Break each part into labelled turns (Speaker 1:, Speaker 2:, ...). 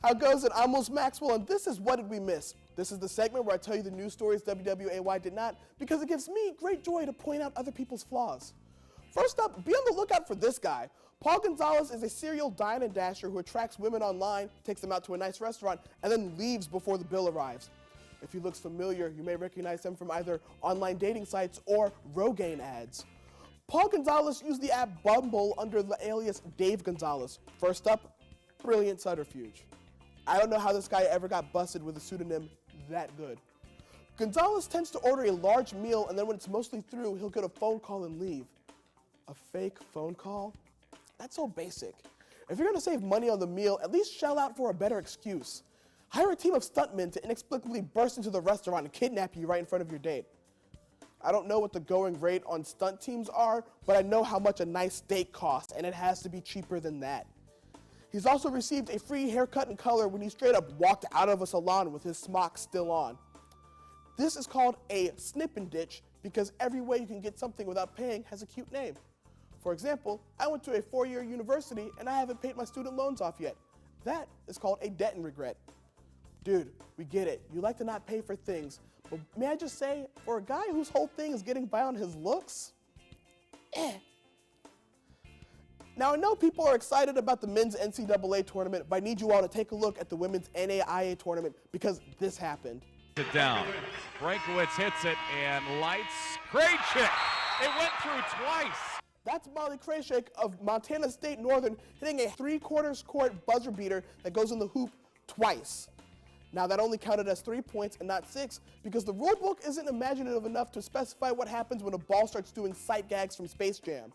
Speaker 1: How goes it? I'm Most Maxwell, and this is What Did We Miss? This is the segment where I tell you the news stories WWAY did not, because it gives me great joy to point out other people's flaws. First up, be on the lookout for this guy. Paul Gonzales is a serial dine and dasher who attracts women online, takes them out to a nice restaurant, and then leaves before the bill arrives. If he looks familiar, you may recognize him from either online dating sites or Rogaine ads. Paul Gonzales used the app Bumble under the alias Dave Gonzales. First up, brilliant subterfuge. I don't know how this guy ever got busted with a pseudonym that good. Gonzales tends to order a large meal, and then when it's mostly through, he'll get a phone call and leave. A fake phone call? That's so basic. If you're gonna save money on the meal, at least shell out for a better excuse. Hire a team of stuntmen to inexplicably burst into the restaurant and kidnap you right in front of your date. I don't know what the going rate on stunt teams are, but I know how much a nice steak costs, and it has to be cheaper than that. He's also received a free haircut and color when he straight up walked out of a salon with his smock still on. This is called a snip and ditch because every way you can get something without paying has a cute name. For example, I went to a 4-year university and I haven't paid my student loans off yet. That is called a debt and regret. Dude, we get it. You like to not pay for things, but may I just say, for a guy whose whole thing is getting by on his looks, Now, I know people are excited about the men's NCAA tournament, but I need you all to take a look at the women's NAIA tournament because this happened.
Speaker 2: It down. Frankowitz hits it and lights Krajcik. It went through twice.
Speaker 1: That's Molly Krajcik of Montana State Northern hitting a 3/4 court buzzer beater that goes in the hoop twice. Now, that only counted as 3 points and not 6 because the rule book isn't imaginative enough to specify what happens when a ball starts doing sight gags from Space Jam.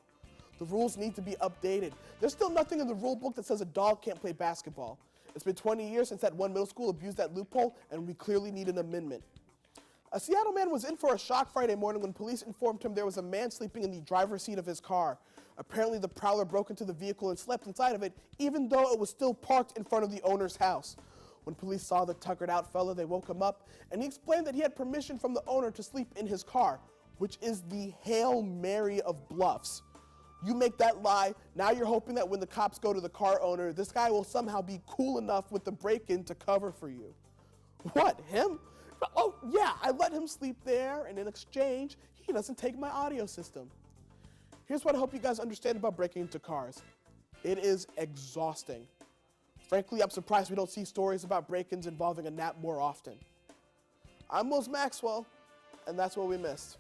Speaker 1: The rules need to be updated. There's still nothing in the rule book that says a dog can't play basketball. It's been 20 years since that one middle school abused that loophole, and we clearly need an amendment. A Seattle man was in for a shock Friday morning when police informed him there was a man sleeping in the driver's seat of his car. Apparently, the prowler broke into the vehicle and slept inside of it, even though it was still parked in front of the owner's house. When police saw the tuckered out fella, they woke him up, and he explained that he had permission from the owner to sleep in his car, which is the Hail Mary of bluffs. You make that lie, now you're hoping that when the cops go to the car owner, this guy will somehow be cool enough with the break-in to cover for you. What, him? Oh, yeah, I let him sleep there, and in exchange, he doesn't take my audio system. Here's what I hope you guys understand about breaking into cars. It is exhausting. Frankly, I'm surprised we don't see stories about break-ins involving a nap more often. I'm Most Maxwell, and that's what we missed.